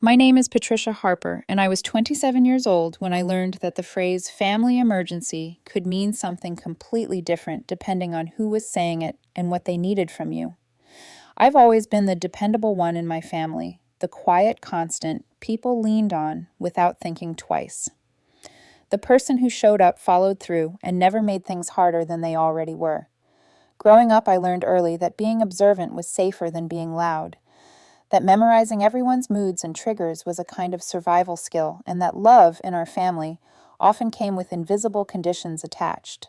My name is Patricia Harper, and I was 27 years old when I learned that the phrase family emergency could mean something completely different depending on who was saying it and what they needed from you. I've always been the dependable one in my family, the quiet constant people leaned on without thinking twice. The person who showed up, followed through, and never made things harder than they already were. Growing up, I learned early that being observant was safer than being loud, that memorizing everyone's moods and triggers was a kind of survival skill, and that love in our family often came with invisible conditions attached.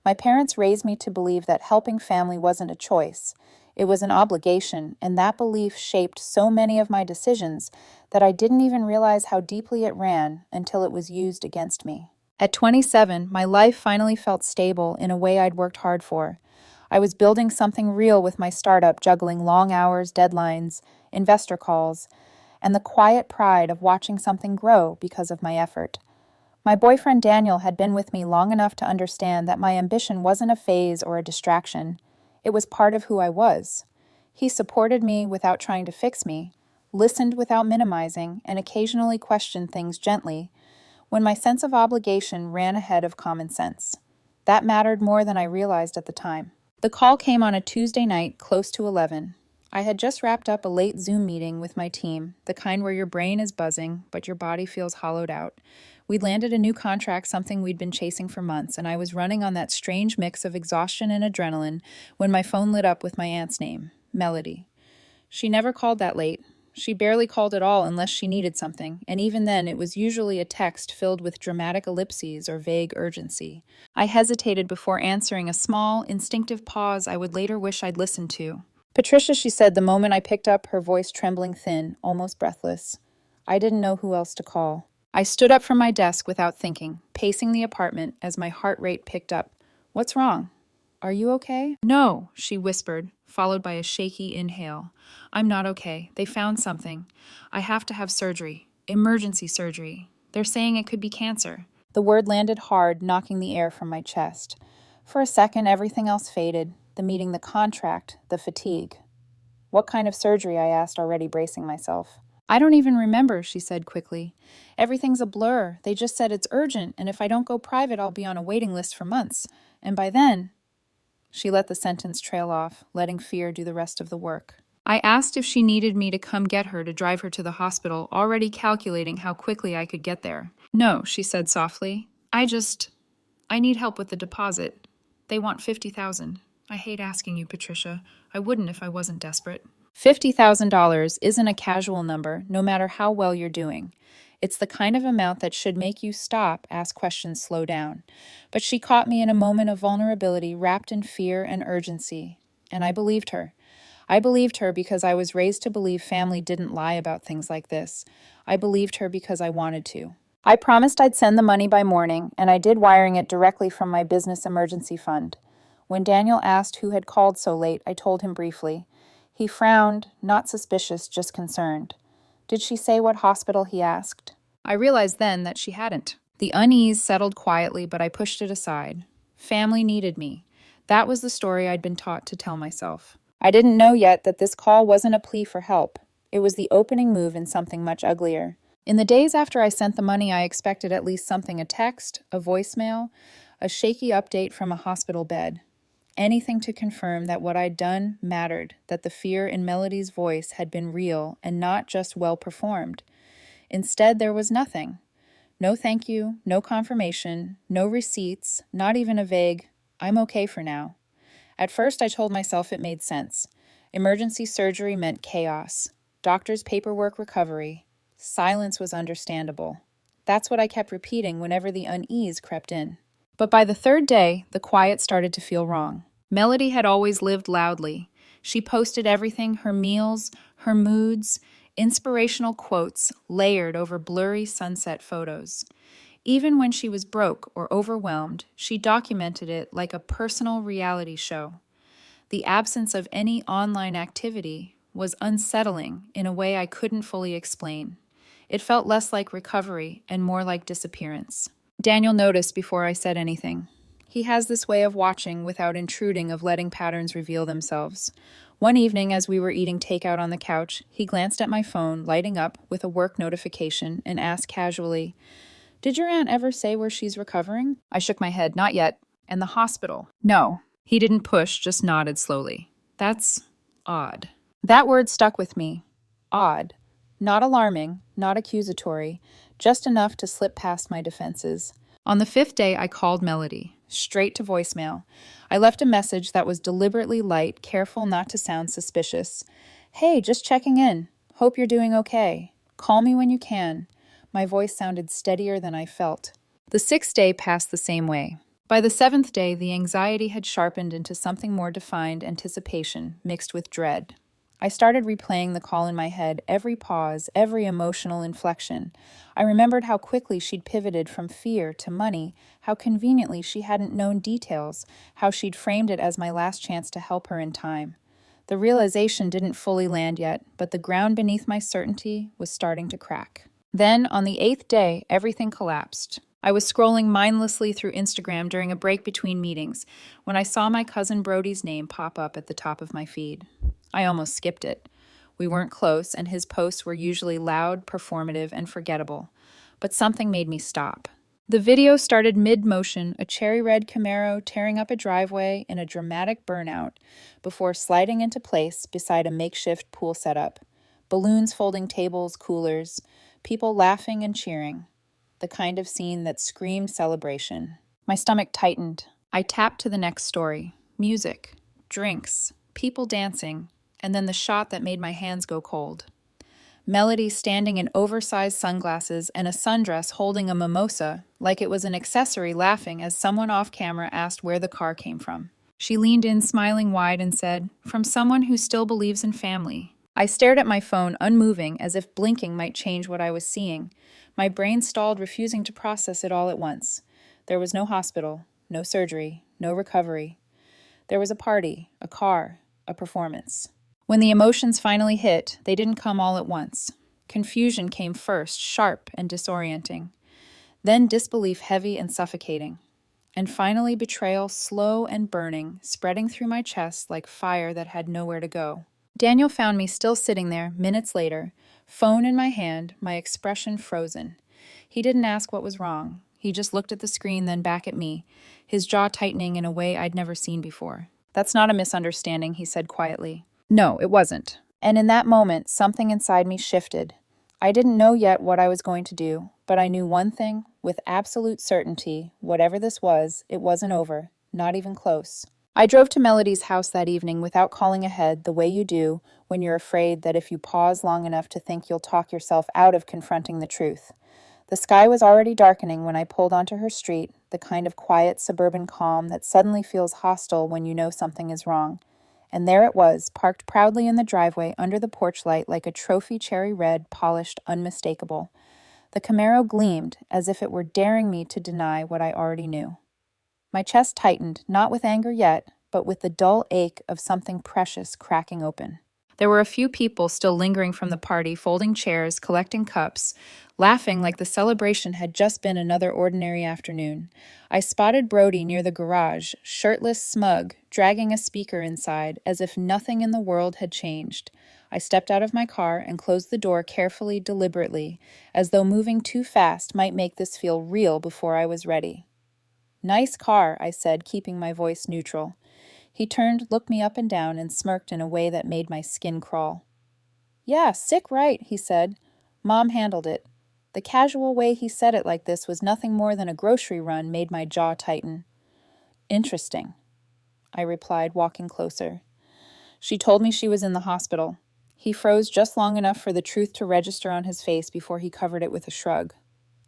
My parents raised me to believe that helping family wasn't a choice, it was an obligation, and that belief shaped so many of my decisions that I didn't even realize how deeply it ran until it was used against me. At 27, my life finally felt stable in a way I'd worked hard for. I was building something real with my startup, juggling long hours, deadlines, investor calls, and the quiet pride of watching something grow because of my effort. My boyfriend Daniel had been with me long enough to understand that my ambition wasn't a phase or a distraction. It was part of who I was. He supported me without trying to fix me, listened without minimizing, and occasionally questioned things gently when my sense of obligation ran ahead of common sense. That mattered more than I realized at the time. The call came on a Tuesday night, close to 11. I had just wrapped up a late Zoom meeting with my team, the kind where your brain is buzzing, but your body feels hollowed out. We'd landed a new contract, something we'd been chasing for months, and I was running on that strange mix of exhaustion and adrenaline when my phone lit up with my aunt's name, Melody. She never called that late. She barely called at all unless she needed something, and even then it was usually a text filled with dramatic ellipses or vague urgency. I hesitated before answering, a small, instinctive pause I would later wish I'd listened to. Patricia, she said the moment I picked up, her voice trembling thin, almost breathless. I didn't know who else to call. I stood up from my desk without thinking, pacing the apartment as my heart rate picked up. What's wrong? Are you okay? No, she whispered, followed by a shaky inhale. I'm not okay. They found something. I have to have surgery. Emergency surgery. They're saying it could be cancer. The word landed hard, knocking the air from my chest. For a second, everything else faded. The meeting, the contract, the fatigue. What kind of surgery? I asked, already bracing myself. I don't even remember, she said quickly. Everything's a blur. They just said it's urgent, and if I don't go private, I'll be on a waiting list for months. And by then... She let the sentence trail off, letting fear do the rest of the work. I asked if she needed me to come get her to drive her to the hospital, already calculating how quickly I could get there. No, she said softly. I need help with the deposit. They want $50,000. I hate asking you, Patricia. I wouldn't if I wasn't desperate. $50,000 isn't a casual number, no matter how well you're doing. It's the kind of amount that should make you stop, ask questions, slow down. But she caught me in a moment of vulnerability wrapped in fear and urgency. And I believed her. I believed her because I was raised to believe family didn't lie about things like this. I believed her because I wanted to. I promised I'd send the money by morning, and I did, wiring it directly from my business emergency fund. When Daniel asked who had called so late, I told him briefly. He frowned, not suspicious, just concerned. Did she say what hospital? He asked. I realized then that she hadn't. The unease settled quietly, but I pushed it aside. Family needed me. That was the story I'd been taught to tell myself. I didn't know yet that this call wasn't a plea for help. It was the opening move in something much uglier. In the days after I sent the money, I expected at least something, a text, a voicemail, a shaky update from a hospital bed. Anything to confirm that what I'd done mattered, that the fear in Melody's voice had been real and not just well performed. Instead, there was nothing. No thank you, no confirmation, no receipts, not even a vague, I'm okay for now. At first, I told myself it made sense. Emergency surgery meant chaos. Doctor's paperwork, recovery. Silence was understandable. That's what I kept repeating whenever the unease crept in. But by the third day, the quiet started to feel wrong. Melody had always lived loudly. She posted everything, her meals, her moods, inspirational quotes layered over blurry sunset photos. Even when she was broke or overwhelmed, she documented it like a personal reality show. The absence of any online activity was unsettling in a way I couldn't fully explain. It felt less like recovery and more like disappearance. Daniel noticed before I said anything. He has this way of watching without intruding, of letting patterns reveal themselves. One evening, as we were eating takeout on the couch, he glanced at my phone, lighting up with a work notification, and asked casually, "Did your aunt ever say where she's recovering?" I shook my head. "Not yet." "And the hospital?" "No." He didn't push, just nodded slowly. "That's odd." That word stuck with me. Odd. Not alarming, not accusatory, just enough to slip past my defenses. On the fifth day, I called Melody, straight to voicemail. I left a message that was deliberately light, careful not to sound suspicious. "Hey, just checking in. Hope you're doing okay. Call me when you can." My voice sounded steadier than I felt. The sixth day passed the same way. By the seventh day, the anxiety had sharpened into something more defined anticipation, mixed with dread. I started replaying the call in my head, every pause, every emotional inflection. I remembered how quickly she'd pivoted from fear to money, how conveniently she hadn't known details, how she'd framed it as my last chance to help her in time. The realization didn't fully land yet, but the ground beneath my certainty was starting to crack. Then, on the eighth day, everything collapsed. I was scrolling mindlessly through Instagram during a break between meetings when I saw my cousin Brody's name pop up at the top of my feed. I almost skipped it. We weren't close, and his posts were usually loud, performative, and forgettable. But something made me stop. The video started mid-motion, a cherry-red Camaro tearing up a driveway in a dramatic burnout, before sliding into place beside a makeshift pool setup. Balloons folding tables, coolers, people laughing and cheering. The kind of scene that screamed celebration. My stomach tightened. I tapped to the next story. Music, drinks, people dancing, and then the shot that made my hands go cold. Melody standing in oversized sunglasses and a sundress holding a mimosa, like it was an accessory, laughing as someone off camera asked where the car came from. She leaned in, smiling wide, and said, "From someone who still believes in family." I stared at my phone, unmoving, as if blinking might change what I was seeing. My brain stalled, refusing to process it all at once. There was no hospital, no surgery, no recovery. There was a party, a car, a performance. When the emotions finally hit, they didn't come all at once. Confusion came first, sharp and disorienting. Then disbelief, heavy and suffocating. And finally betrayal, slow and burning, spreading through my chest like fire that had nowhere to go. Daniel found me still sitting there, minutes later, phone in my hand, my expression frozen. He didn't ask what was wrong. He just looked at the screen, then back at me, his jaw tightening in a way I'd never seen before. "That's not a misunderstanding," he said quietly. No, it wasn't. And in that moment, something inside me shifted. I didn't know yet what I was going to do, but I knew one thing with absolute certainty: whatever this was, it wasn't over, not even close. I drove to Melody's house that evening without calling ahead, the way you do when you're afraid that if you pause long enough to think, you'll talk yourself out of confronting the truth. The sky was already darkening when I pulled onto her street, the kind of quiet suburban calm that suddenly feels hostile when you know something is wrong. And there it was, parked proudly in the driveway under the porch light like a trophy cherry red, polished, unmistakable. The Camaro gleamed as if it were daring me to deny what I already knew. My chest tightened, not with anger yet, but with the dull ache of something precious cracking open. There were a few people still lingering from the party, folding chairs, collecting cups, laughing like the celebration had just been another ordinary afternoon. I spotted Brody near the garage, shirtless, smug, dragging a speaker inside, as if nothing in the world had changed. I stepped out of my car and closed the door carefully, deliberately, as though moving too fast might make this feel real before I was ready. "Nice car," I said, keeping my voice neutral. He turned, looked me up and down, and smirked in a way that made my skin crawl. "Yeah, sick right," he said. "Mom handled it." The casual way he said it like this was nothing more than a grocery run made my jaw tighten. "Interesting," I replied, walking closer. "She told me she was in the hospital." He froze just long enough for the truth to register on his face before he covered it with a shrug.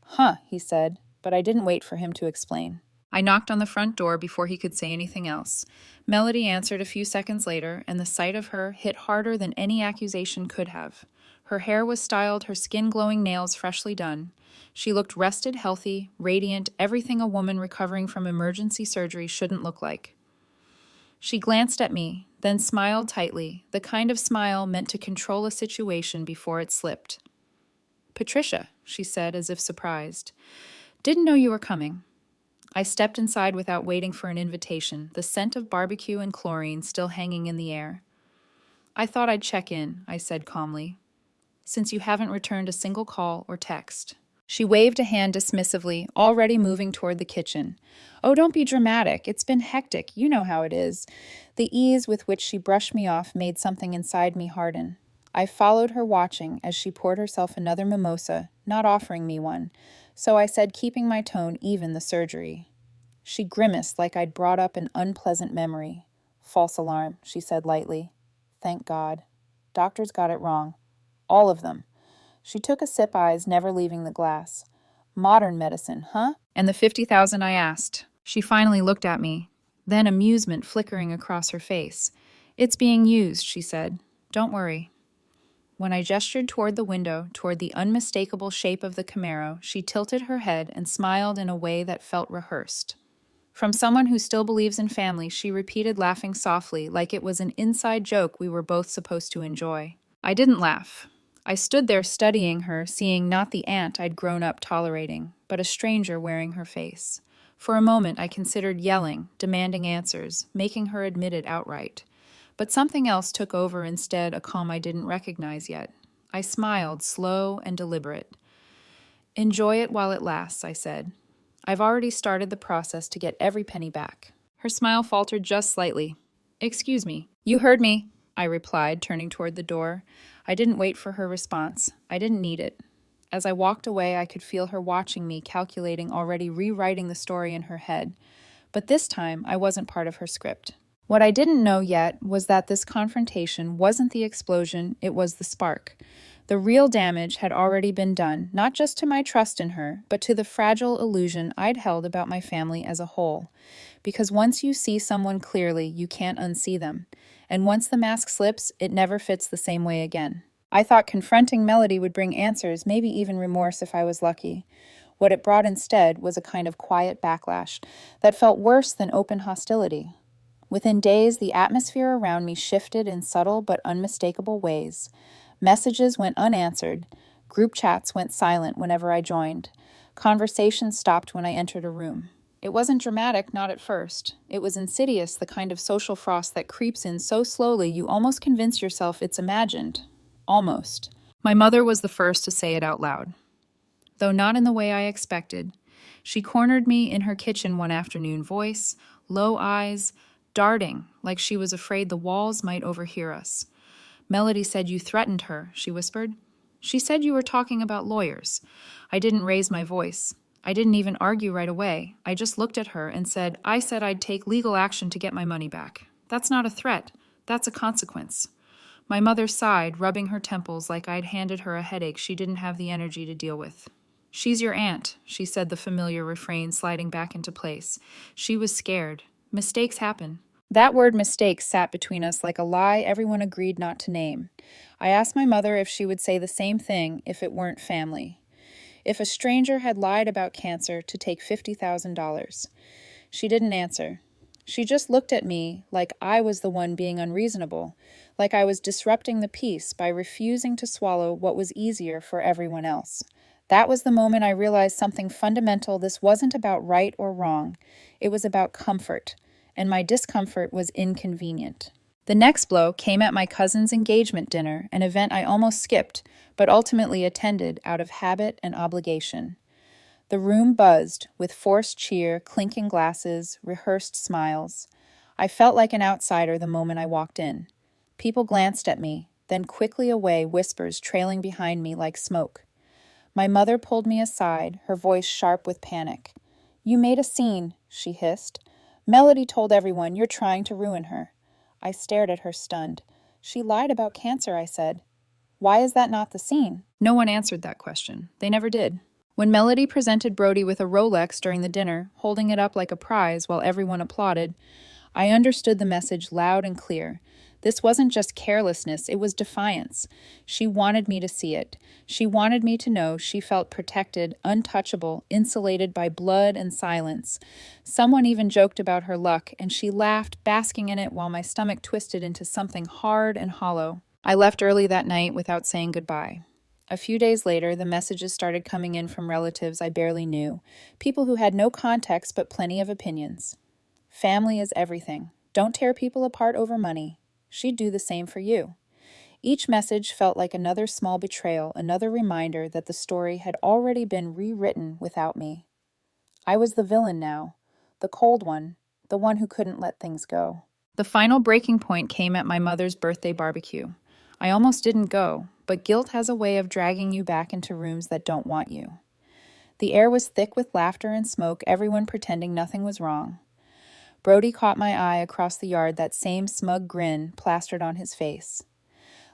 "Huh," he said, but I didn't wait for him to explain. I knocked on the front door before he could say anything else. Melody answered a few seconds later, and the sight of her hit harder than any accusation could have. Her hair was styled, her skin glowing, nails freshly done. She looked rested, healthy, radiant, everything a woman recovering from emergency surgery shouldn't look like. She glanced at me, then smiled tightly, the kind of smile meant to control a situation before it slipped. "Patricia," she said, as if surprised. "Didn't know you were coming." I stepped inside without waiting for an invitation, the scent of barbecue and chlorine still hanging in the air. I thought I'd check in, I said calmly, since you haven't returned a single call or text. She waved a hand dismissively, already moving toward the kitchen. Oh, don't be dramatic. It's been hectic. You know how it is. The ease with which she brushed me off made something inside me harden. I followed her, watching as she poured herself another mimosa, not offering me one. So I said, keeping my tone even the surgery. She grimaced like I'd brought up an unpleasant memory. False alarm, she said lightly. Thank God. Doctors got it wrong. All of them. She took a sip, eyes never leaving the glass. Modern medicine, huh? And the 50,000 I asked. She finally looked at me, then amusement flickering across her face. It's being used, she said. Don't worry. When I gestured toward the window, toward the unmistakable shape of the Camaro, she tilted her head and smiled in a way that felt rehearsed. From someone who still believes in family, she repeated, laughing softly, like it was an inside joke we were both supposed to enjoy. I didn't laugh. I stood there studying her, seeing not the aunt I'd grown up tolerating, but a stranger wearing her face. For a moment I considered yelling, demanding answers, making her admit it outright. But something else took over instead, a calm I didn't recognize yet. I smiled, slow and deliberate. Enjoy it while it lasts, I said. I've already started the process to get every penny back. Her smile faltered just slightly. Excuse me. You heard me, I replied, turning toward the door. I didn't wait for her response. I didn't need it. As I walked away, I could feel her watching me, calculating, already rewriting the story in her head. But this time, I wasn't part of her script. What I didn't know yet was that this confrontation wasn't the explosion, it was the spark. The real damage had already been done, not just to my trust in her, but to the fragile illusion I'd held about my family as a whole. Because once you see someone clearly, you can't unsee them. And once the mask slips, it never fits the same way again. I thought confronting Melody would bring answers, maybe even remorse if I was lucky. What it brought instead was a kind of quiet backlash that felt worse than open hostility. Within days, the atmosphere around me shifted in subtle but unmistakable ways. Messages went unanswered. Group chats went silent whenever I joined. Conversations stopped when I entered a room. It wasn't dramatic, not at first. It was insidious, the kind of social frost that creeps in so slowly you almost convince yourself it's imagined. Almost. My mother was the first to say it out loud, though not in the way I expected. She cornered me in her kitchen one afternoon, voice, low eyes, darting, like she was afraid the walls might overhear us. Melody said you threatened her, she whispered. She said you were talking about lawyers. I didn't raise my voice. I didn't even argue right away. I just looked at her and said I'd take legal action to get my money back. That's not a threat. That's a consequence. My mother sighed, rubbing her temples like I'd handed her a headache she didn't have the energy to deal with. She's your aunt, she said, the familiar refrain sliding back into place. She was scared. Mistakes happen. That word mistake sat between us like a lie everyone agreed not to name. I asked my mother if she would say the same thing if it weren't family. If a stranger had lied about cancer to take $50,000. She didn't answer. She just looked at me like I was the one being unreasonable, like I was disrupting the peace by refusing to swallow what was easier for everyone else. That was the moment I realized something fundamental. This wasn't about right or wrong. It was about comfort, and my discomfort was inconvenient. The next blow came at my cousin's engagement dinner, an event I almost skipped, but ultimately attended out of habit and obligation. The room buzzed with forced cheer, clinking glasses, rehearsed smiles. I felt like an outsider the moment I walked in. People glanced at me, then quickly away, whispers trailing behind me like smoke. My mother pulled me aside, her voice sharp with panic. "You made a scene," she hissed. "Melody told everyone you're trying to ruin her." I stared at her, stunned. "She lied about cancer," I said. "Why is that not the scene?" No one answered that question. They never did. When Melody presented Brody with a Rolex during the dinner, holding it up like a prize while everyone applauded, I understood the message loud and clear. This wasn't just carelessness, it was defiance. She wanted me to see it. She wanted me to know she felt protected, untouchable, insulated by blood and silence. Someone even joked about her luck, and she laughed, basking in it while my stomach twisted into something hard and hollow. I left early that night without saying goodbye. A few days later, the messages started coming in from relatives I barely knew, people who had no context but plenty of opinions. Family is everything. Don't tear people apart over money. She'd do the same for you. Each message felt like another small betrayal, another reminder that the story had already been rewritten without me. I was the villain now, the cold one, the one who couldn't let things go. The final breaking point came at my mother's birthday barbecue. I almost didn't go, but guilt has a way of dragging you back into rooms that don't want you. The air was thick with laughter and smoke, everyone pretending nothing was wrong. Brody caught my eye across the yard, that same smug grin plastered on his face.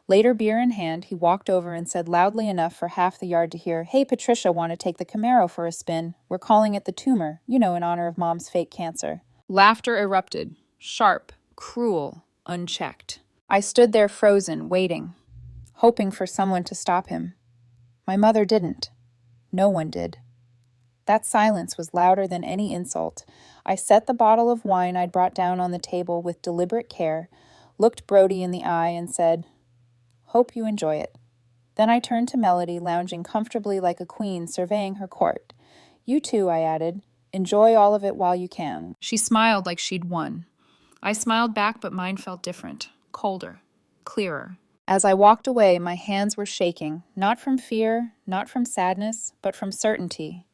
Later, beer in hand, he walked over and said loudly enough for half the yard to hear, "Hey, Patricia, want to take the Camaro for a spin? We're calling it the tumor, in honor of Mom's fake cancer." Laughter erupted, sharp, cruel, unchecked. I stood there frozen, waiting, hoping for someone to stop him. My mother didn't. No one did. That silence was louder than any insult. I set the bottle of wine I'd brought down on the table with deliberate care, looked Brody in the eye, and said, "Hope you enjoy it." Then I turned to Melody, lounging comfortably like a queen surveying her court. "You too," I added. "Enjoy all of it while you can." She smiled like she'd won. I smiled back, but mine felt different, colder, clearer. As I walked away, my hands were shaking, not from fear, not from sadness, but from certainty.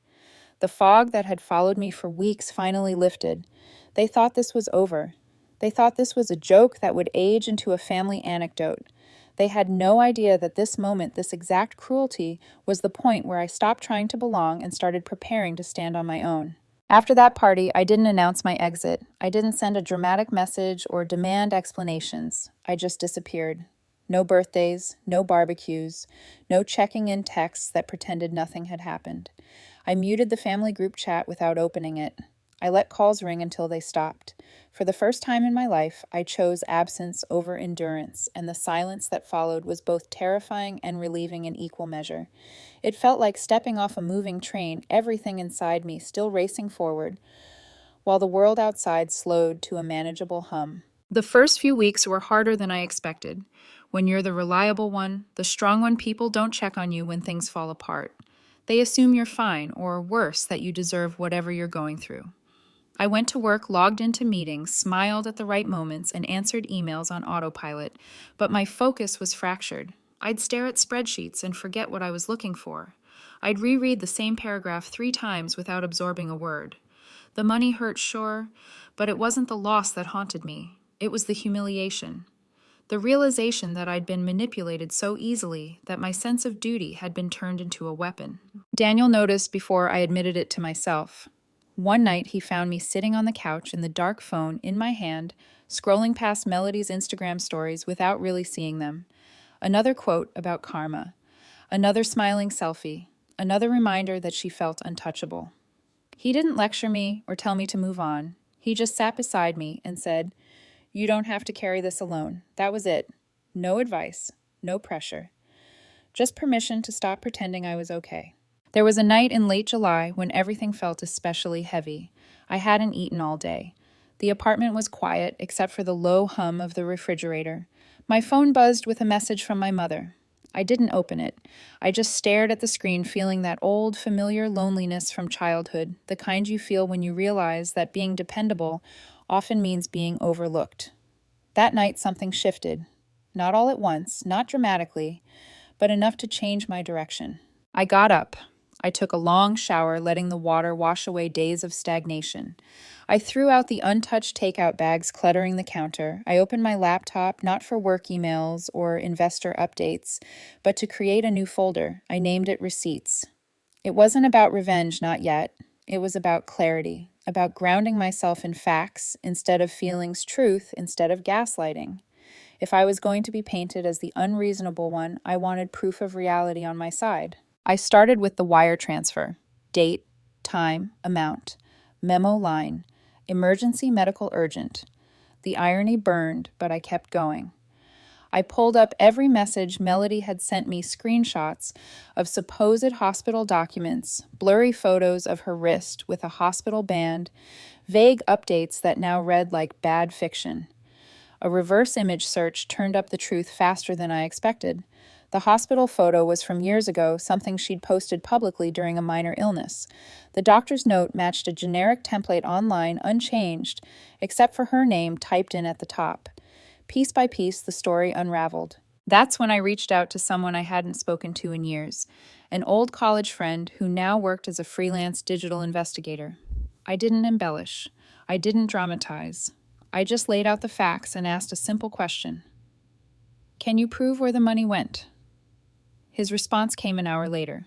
The fog that had followed me for weeks finally lifted. They thought this was over. They thought this was a joke that would age into a family anecdote. They had no idea that this moment, this exact cruelty, was the point where I stopped trying to belong and started preparing to stand on my own. After that party, I didn't announce my exit. I didn't send a dramatic message or demand explanations. I just disappeared. No birthdays, no barbecues, no checking in texts that pretended nothing had happened. I muted the family group chat without opening it. I let calls ring until they stopped. For the first time in my life, I chose absence over endurance, and the silence that followed was both terrifying and relieving in equal measure. It felt like stepping off a moving train, everything inside me still racing forward, while the world outside slowed to a manageable hum. The first few weeks were harder than I expected. When you're the reliable one, the strong one, people don't check on you when things fall apart. They assume you're fine, or worse, that you deserve whatever you're going through. I went to work, logged into meetings, smiled at the right moments, and answered emails on autopilot, but my focus was fractured. I'd stare at spreadsheets and forget what I was looking for. I'd reread the same paragraph 3 times without absorbing a word. The money hurt, sure, but it wasn't the loss that haunted me. It was the humiliation. The realization that I'd been manipulated so easily that my sense of duty had been turned into a weapon. Daniel noticed before I admitted it to myself. One night, he found me sitting on the couch in the dark, phone in my hand, scrolling past Melody's Instagram stories without really seeing them. Another quote about karma. Another smiling selfie. Another reminder that she felt untouchable. He didn't lecture me or tell me to move on. He just sat beside me and said, "You don't have to carry this alone." That was it. No advice. No pressure. Just permission to stop pretending I was okay. There was a night in late July when everything felt especially heavy. I hadn't eaten all day. The apartment was quiet except for the low hum of the refrigerator. My phone buzzed with a message from my mother. I didn't open it. I just stared at the screen, feeling that old, familiar loneliness from childhood, the kind you feel when you realize that being dependable often means being overlooked. That night, something shifted. Not all at once, not dramatically, but enough to change my direction. I got up. I took a long shower, letting the water wash away days of stagnation. I threw out the untouched takeout bags cluttering the counter. I opened my laptop, not for work emails or investor updates, but to create a new folder. I named it Receipts. It wasn't about revenge, not yet. It was about clarity, about grounding myself in facts instead of feelings, truth instead of gaslighting. If I was going to be painted as the unreasonable one, I wanted proof of reality on my side. I started with the wire transfer. Date, time, amount, memo line, emergency medical urgent. The irony burned, but I kept going. I pulled up every message Melody had sent me, screenshots of supposed hospital documents, blurry photos of her wrist with a hospital band, vague updates that now read like bad fiction. A reverse image search turned up the truth faster than I expected. The hospital photo was from years ago, something she'd posted publicly during a minor illness. The doctor's note matched a generic template online, unchanged, except for her name typed in at the top. Piece by piece, the story unraveled. That's when I reached out to someone I hadn't spoken to in years, an old college friend who now worked as a freelance digital investigator. I didn't embellish. I didn't dramatize. I just laid out the facts and asked a simple question. Can you prove where the money went? His response came an hour later.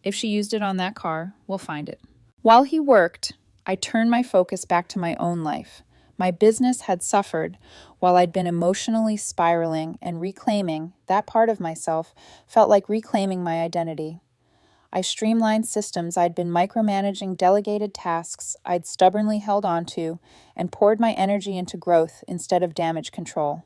If she used it on that car, we'll find it. While he worked, I turned my focus back to my own life. My business had suffered while I'd been emotionally spiraling, and reclaiming that part of myself felt like reclaiming my identity. I streamlined systems I'd been micromanaging, delegated tasks I'd stubbornly held onto, and poured my energy into growth instead of damage control.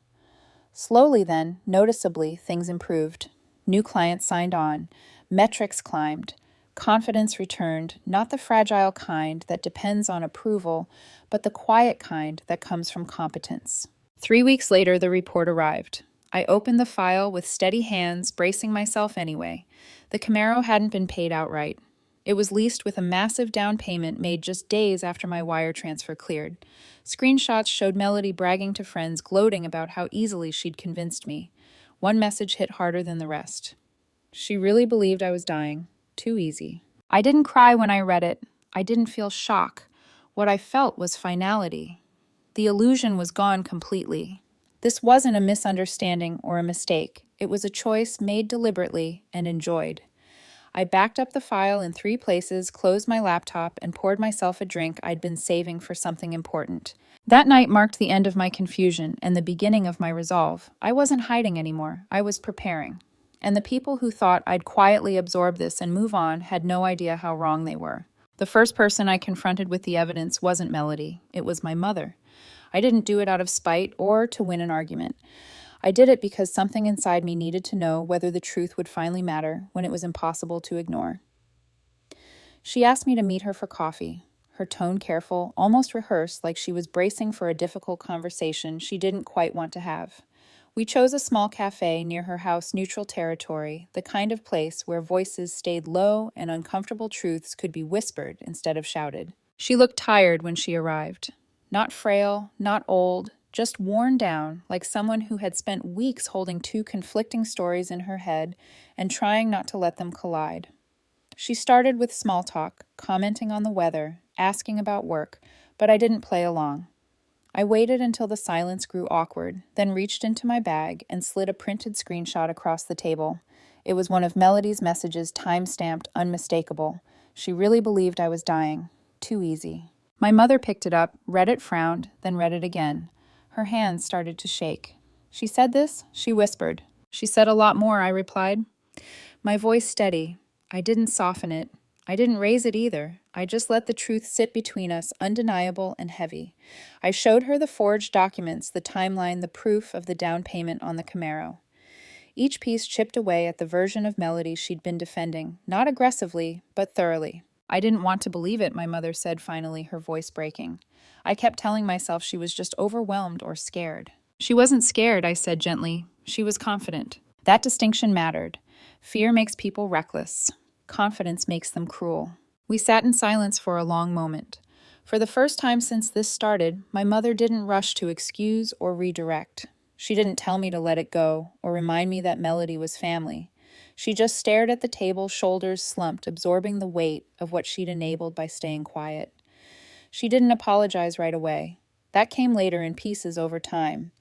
Slowly then, noticeably, things improved. New clients signed on, metrics climbed, confidence returned, not the fragile kind that depends on approval, but the quiet kind that comes from competence. 3 weeks later, the report arrived. I opened the file with steady hands, bracing myself anyway. The Camaro hadn't been paid outright. It was leased with a massive down payment made just days after my wire transfer cleared. Screenshots showed Melody bragging to friends, gloating about how easily she'd convinced me. One message hit harder than the rest. She really believed I was dying. Too easy. I didn't cry when I read it. I didn't feel shock. What I felt was finality. The illusion was gone completely. This wasn't a misunderstanding or a mistake. It was a choice made deliberately and enjoyed. I backed up the file in 3 places, closed my laptop, and poured myself a drink I'd been saving for something important. That night marked the end of my confusion and the beginning of my resolve. I wasn't hiding anymore. I was preparing. And the people who thought I'd quietly absorb this and move on had no idea how wrong they were. The first person I confronted with the evidence wasn't Melody. It was my mother. I didn't do it out of spite or to win an argument. I did it because something inside me needed to know whether the truth would finally matter when it was impossible to ignore. She asked me to meet her for coffee, her tone careful, almost rehearsed, like she was bracing for a difficult conversation she didn't quite want to have. We chose a small cafe near her house, neutral territory, the kind of place where voices stayed low and uncomfortable truths could be whispered instead of shouted. She looked tired when she arrived. Not frail, not old, just worn down, like someone who had spent weeks holding 2 conflicting stories in her head and trying not to let them collide. She started with small talk, commenting on the weather, asking about work, but I didn't play along. I waited until the silence grew awkward, then reached into my bag and slid a printed screenshot across the table. It was one of Melody's messages, time-stamped, unmistakable. She really believed I was dying. Too easy. My mother picked it up, read it, frowned, then read it again. Her hands started to shake. She said this? She whispered. She said a lot more, I replied. My voice steady. I didn't soften it. I didn't raise it either. I just let the truth sit between us, undeniable and heavy. I showed her the forged documents, the timeline, the proof of the down payment on the Camaro. Each piece chipped away at the version of Melody she'd been defending, not aggressively, but thoroughly. I didn't want to believe it, my mother said finally, her voice breaking. I kept telling myself she was just overwhelmed or scared. She wasn't scared, I said gently. She was confident. That distinction mattered. Fear makes people reckless. Confidence makes them cruel. We sat in silence for a long moment. For the first time since this started, my mother didn't rush to excuse or redirect. She didn't tell me to let it go or remind me that Melody was family. She just stared at the table, shoulders slumped, absorbing the weight of what she'd enabled by staying quiet. She didn't apologize right away. That came later in pieces over time.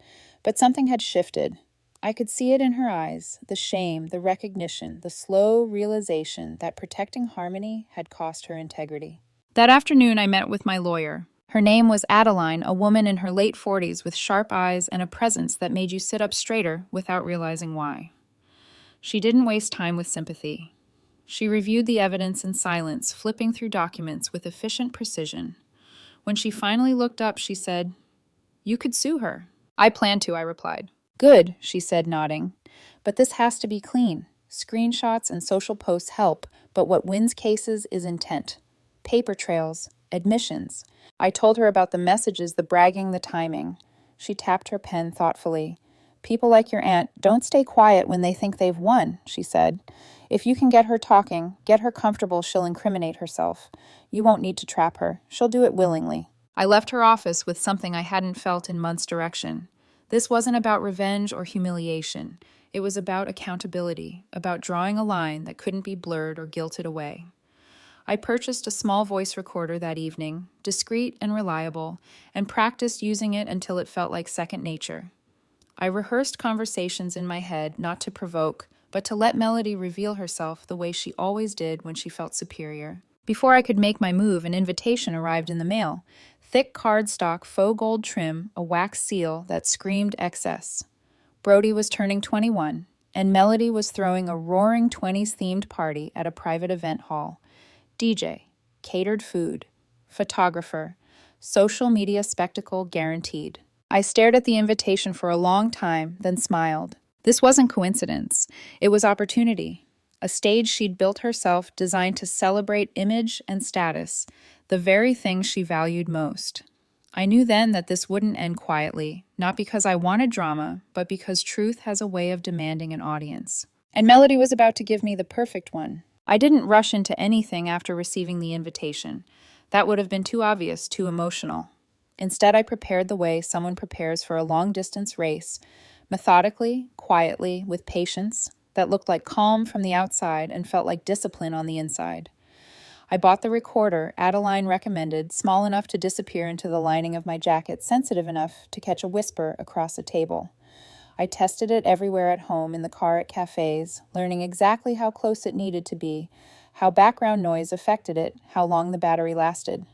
But something had shifted. I could see it in her eyes, the shame, the recognition, the slow realization that protecting harmony had cost her integrity. That afternoon, I met with my lawyer. Her name was Adeline, a woman in her late 40s with sharp eyes and a presence that made you sit up straighter without realizing why. She didn't waste time with sympathy. She reviewed the evidence in silence, flipping through documents with efficient precision. When she finally looked up, she said, "You could sue her." "I plan to," I replied. "Good," she said, nodding. "But this has to be clean. Screenshots and social posts help, but what wins cases is intent. Paper trails, admissions." I told her about the messages, the bragging, the timing. She tapped her pen thoughtfully. "People like your aunt don't stay quiet when they think they've won," she said. "If you can get her talking, get her comfortable, she'll incriminate herself. You won't need to trap her. She'll do it willingly." I left her office with something I hadn't felt in months' direction. This wasn't about revenge or humiliation. It was about accountability, about drawing a line that couldn't be blurred or guilted away. I purchased a small voice recorder that evening, discreet and reliable, and practiced using it until it felt like second nature. I rehearsed conversations in my head, not to provoke, but to let Melody reveal herself the way she always did when she felt superior. Before I could make my move, an invitation arrived in the mail. Thick cardstock, faux gold trim, a wax seal that screamed excess. Brody was turning 21, and Melody was throwing a roaring 20s-themed party at a private event hall. DJ, catered food, photographer, social media spectacle guaranteed. I stared at the invitation for a long time, then smiled. This wasn't coincidence. It was opportunity. A stage she'd built herself designed to celebrate image and status, the very thing she valued most. I knew then that this wouldn't end quietly, not because I wanted drama, but because truth has a way of demanding an audience. And Melody was about to give me the perfect one. I didn't rush into anything after receiving the invitation. That would have been too obvious, too emotional. Instead, I prepared the way someone prepares for a long-distance race, methodically, quietly, with patience, that looked like calm from the outside and felt like discipline on the inside. I bought the recorder Adeline recommended, small enough to disappear into the lining of my jacket, sensitive enough to catch a whisper across a table. I tested it everywhere at home, in the car, at cafes, learning exactly how close it needed to be, how background noise affected it, how long the battery lasted.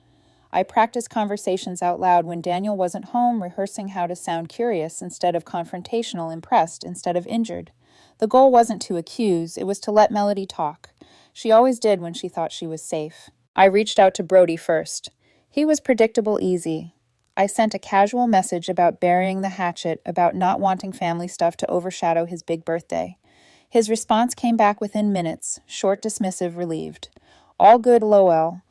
I practiced conversations out loud when Daniel wasn't home, rehearsing how to sound curious instead of confrontational, impressed instead of injured. The goal wasn't to accuse, it was to let Melody talk. She always did when she thought she was safe. I reached out to Brody first. He was predictable easy. I sent a casual message about burying the hatchet, about not wanting family stuff to overshadow his big birthday. His response came back within minutes, short, dismissive, relieved. All good, Lowell.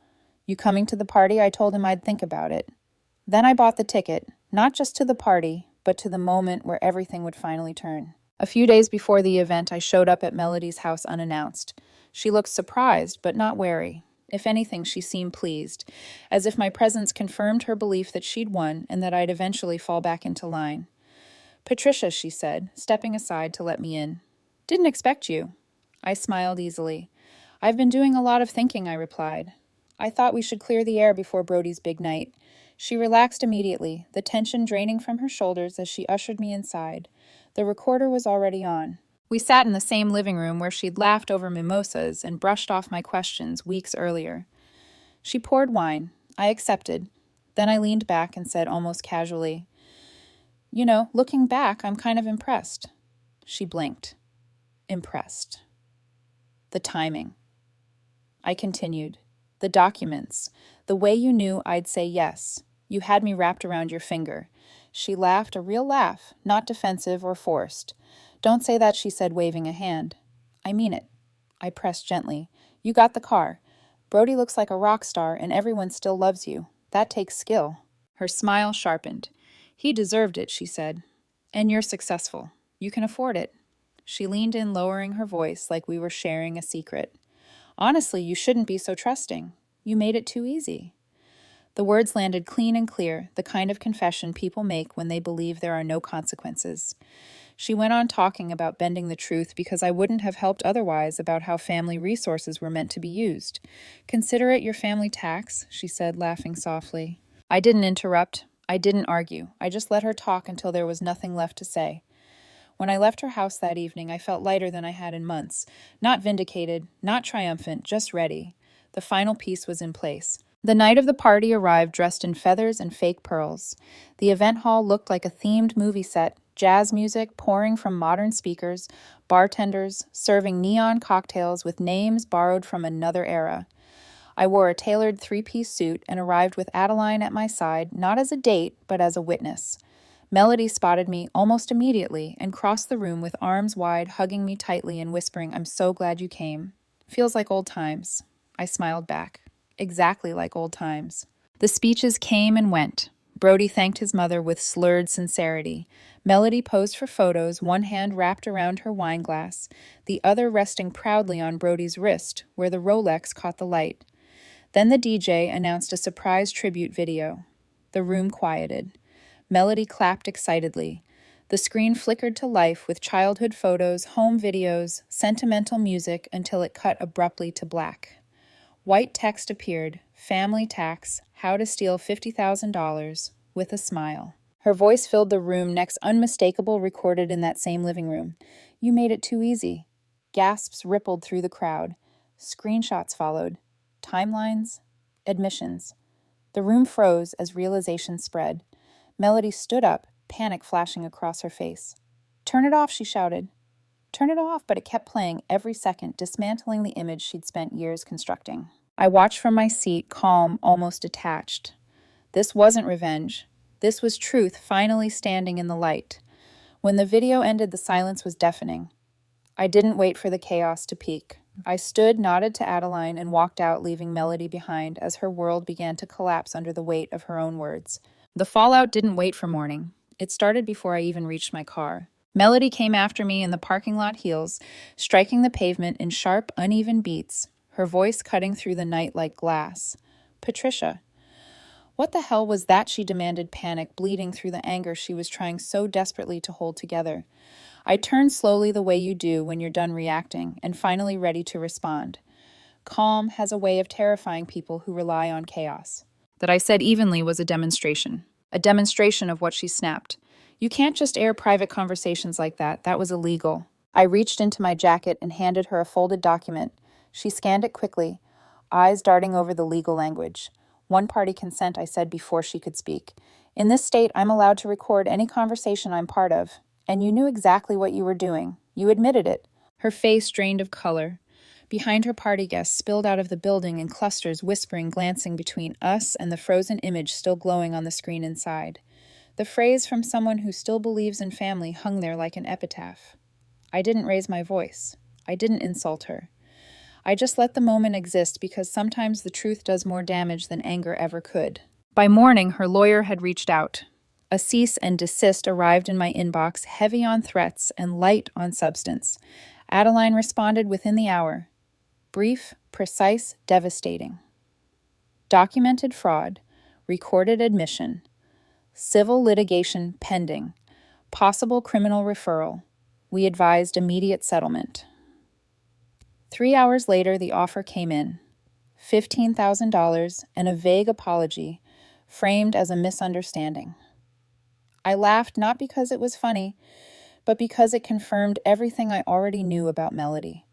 You coming to the party? I told him I'd think about it. Then I bought the ticket, not just to the party, but to the moment where everything would finally turn. A few days before the event, I showed up at Melody's house unannounced. She looked surprised, but not wary. If anything, she seemed pleased, as if my presence confirmed her belief that she'd won and that I'd eventually fall back into line. "Patricia," she said, stepping aside to let me in. "Didn't expect you." I smiled easily. "I've been doing a lot of thinking," I replied. "I thought we should clear the air before Brody's big night." She relaxed immediately, the tension draining from her shoulders as she ushered me inside. The recorder was already on. We sat in the same living room where she'd laughed over mimosas and brushed off my questions weeks earlier. She poured wine. I accepted. Then I leaned back and said almost casually, "You know, looking back, I'm kind of impressed." She blinked. Impressed. The timing. I continued. "The documents. The way you knew I'd say yes. You had me wrapped around your finger." She laughed, a real laugh, not defensive or forced. "Don't say that," she said, waving a hand. "I mean it." I pressed gently. "You got the car. Brody looks like a rock star, and everyone still loves you. That takes skill." Her smile sharpened. "He deserved it," she said. "And you're successful. You can afford it." She leaned in, lowering her voice like we were sharing a secret. "Honestly, you shouldn't be so trusting. You made it too easy." The words landed clean and clear, the kind of confession people make when they believe there are no consequences. She went on talking about bending the truth because I wouldn't have helped otherwise, about how family resources were meant to be used. "Consider it your family tax," she said, laughing softly. I didn't interrupt. I didn't argue. I just let her talk until there was nothing left to say. When I left her house that evening, I felt lighter than I had in months. Not vindicated, not triumphant, just ready. The final piece was in place. The night of the party arrived dressed in feathers and fake pearls. The event hall looked like a themed movie set, jazz music pouring from modern speakers, bartenders serving neon cocktails with names borrowed from another era. I wore a tailored three-piece suit and arrived with Adeline at my side, not as a date, but as a witness. Melody spotted me almost immediately and crossed the room with arms wide, hugging me tightly and whispering, "I'm so glad you came. Feels like old times." I smiled back. Exactly like old times. The speeches came and went. Brody thanked his mother with slurred sincerity. Melody posed for photos, one hand wrapped around her wine glass, the other resting proudly on Brody's wrist, where the Rolex caught the light. Then the DJ announced a surprise tribute video. The room quieted. Melody clapped excitedly. The screen flickered to life with childhood photos, home videos, sentimental music until it cut abruptly to black. White text appeared, family tax, how to steal $50,000, with a smile. Her voice filled the room next unmistakable recorded in that same living room. You made it too easy. Gasps rippled through the crowd. Screenshots followed. Timelines. Admissions. The room froze as realization spread. Melody stood up, panic flashing across her face. Turn it off, she shouted. Turn it off, but it kept playing every second, dismantling the image she'd spent years constructing. I watched from my seat, calm, almost detached. This wasn't revenge. This was truth finally standing in the light. When the video ended, the silence was deafening. I didn't wait for the chaos to peak. I stood, nodded to Adeline, and walked out, leaving Melody behind as her world began to collapse under the weight of her own words. The fallout didn't wait for morning. It started before I even reached my car. Melody came after me in the parking lot heels, striking the pavement in sharp, uneven beats, her voice cutting through the night like glass. Patricia. What the hell was that? She demanded, panic bleeding through the anger she was trying so desperately to hold together. I turned slowly the way you do when you're done reacting and finally ready to respond. Calm has a way of terrifying people who rely on chaos. That I said evenly was a demonstration of what she snapped. You can't just air private conversations like that. That was illegal. I reached into my jacket and handed her a folded document. She scanned it quickly, eyes darting over the legal language. One-party consent, I said before she could speak. In this state, I'm allowed to record any conversation I'm part of. And you knew exactly what you were doing. You admitted it. Her face drained of color. Behind her, party guests spilled out of the building in clusters, whispering, glancing between us and the frozen image still glowing on the screen inside. The phrase from someone who still believes in family hung there like an epitaph. I didn't raise my voice. I didn't insult her. I just let the moment exist because sometimes the truth does more damage than anger ever could. By morning, her lawyer had reached out. A cease and desist arrived in my inbox, heavy on threats and light on substance. Adeline responded within the hour. Brief, precise, devastating. Documented fraud, recorded admission, civil litigation pending, possible criminal referral. We advised immediate settlement. 3 hours later, the offer came in. $15,000 and a vague apology, framed as a misunderstanding. I laughed not because it was funny, but because it confirmed everything I already knew about Melody.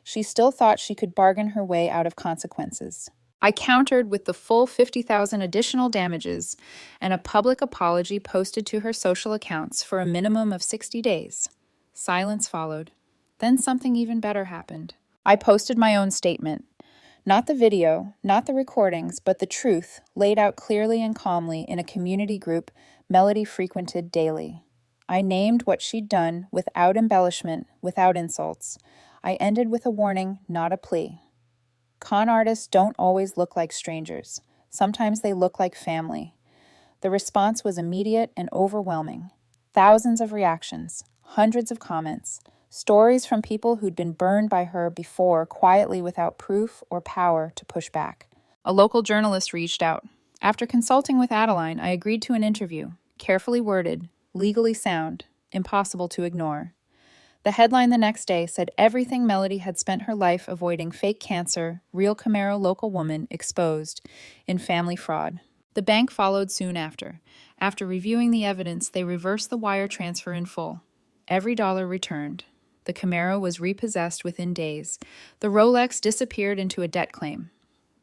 She still thought she could bargain her way out of consequences. I countered with the full $50,000 additional damages and a public apology posted to her social accounts for a minimum of 60 days. Silence followed. Then something even better happened. I posted my own statement. Not the video, not the recordings, but the truth, laid out clearly and calmly in a community group Melody frequented daily. I named what she'd done without embellishment, without insults. I ended with a warning, not a plea. Con artists don't always look like strangers. Sometimes they look like family. The response was immediate and overwhelming. Thousands of reactions, hundreds of comments, stories from people who'd been burned by her before, quietly without proof or power to push back. A local journalist reached out. After consulting with Adeline, I agreed to an interview, carefully worded, legally sound, impossible to ignore. The headline the next day said everything Melody had spent her life avoiding: fake cancer, real Camaro local woman exposed in family fraud. The bank followed soon after. After reviewing the evidence, they reversed the wire transfer in full. Every dollar returned. The Camaro was repossessed within days. The Rolex disappeared into a debt claim.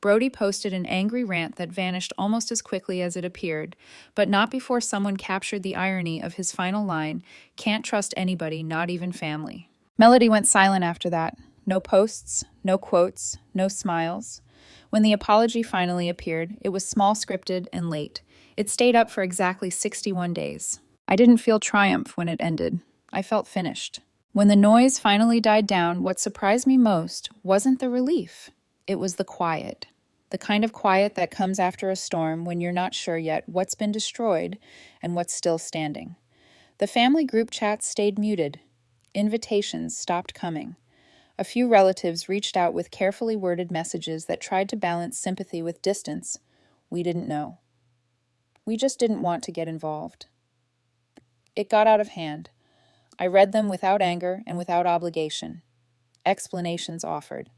Brody posted an angry rant that vanished almost as quickly as it appeared, but not before someone captured the irony of his final line, "Can't trust anybody, not even family." Melody went silent after that. No posts, no quotes, no smiles. When the apology finally appeared, it was small, scripted, and late. It stayed up for exactly 61 days. I didn't feel triumph when it ended. I felt finished. When the noise finally died down, what surprised me most wasn't the relief. It was the quiet. The kind of quiet that comes after a storm when you're not sure yet what's been destroyed and what's still standing. The family group chats stayed muted. Invitations stopped coming. A few relatives reached out with carefully worded messages that tried to balance sympathy with distance. We didn't know. We just didn't want to get involved. It got out of hand. I read them without anger and without obligation. Explanations offered.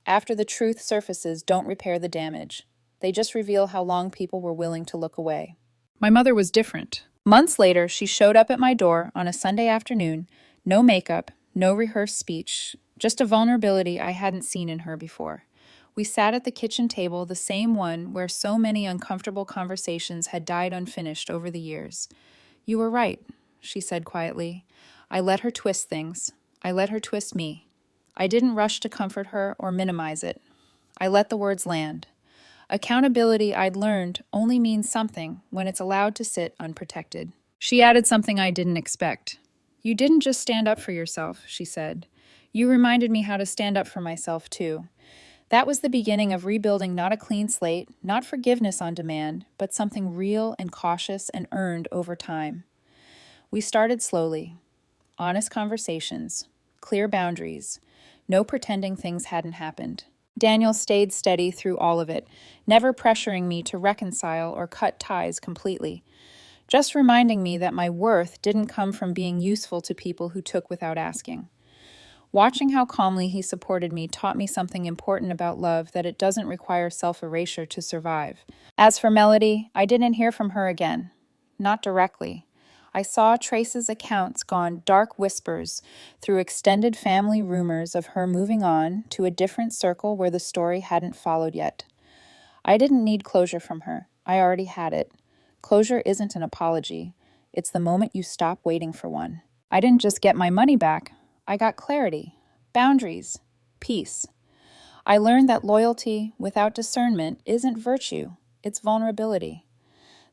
After the truth surfaces, don't repair the damage. They just reveal how long people were willing to look away. My mother was different. Months later, she showed up at my door on a Sunday afternoon, no makeup, no rehearsed speech, just a vulnerability I hadn't seen in her before. We sat at the kitchen table, the same one where so many uncomfortable conversations had died unfinished over the years. "You were right," she said quietly. I let her twist things. I let her twist me. I didn't rush to comfort her or minimize it. I let the words land. Accountability, I'd learned, only means something when it's allowed to sit unprotected. She added something I didn't expect. "You didn't just stand up for yourself," she said. "You reminded me how to stand up for myself, too." That was the beginning of rebuilding not a clean slate, not forgiveness on demand, but something real and cautious and earned over time. We started slowly. Honest conversations, clear boundaries, no pretending things hadn't happened. Daniel stayed steady through all of it, never pressuring me to reconcile or cut ties completely, just reminding me that my worth didn't come from being useful to people who took without asking. Watching how calmly he supported me taught me something important about love, that it doesn't require self-erasure to survive. As for Melody, I didn't hear from her again. Not directly. I saw Trace's accounts gone dark whispers through extended family rumors of her moving on to a different circle where the story hadn't followed yet. I didn't need closure from her. I already had it. Closure isn't an apology. It's the moment you stop waiting for one. I didn't just get my money back. I got clarity, boundaries, peace. I learned that loyalty without discernment isn't virtue, it's vulnerability.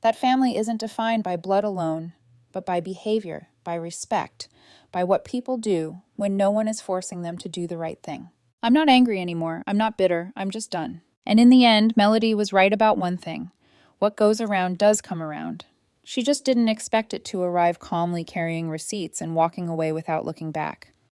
That family isn't defined by blood alone, but by behavior, by respect, by what people do when no one is forcing them to do the right thing. I'm not angry anymore. I'm not bitter. I'm just done. And in the end, Melody was right about one thing. What goes around does come around. She just didn't expect it to arrive calmly carrying receipts and walking away without looking back.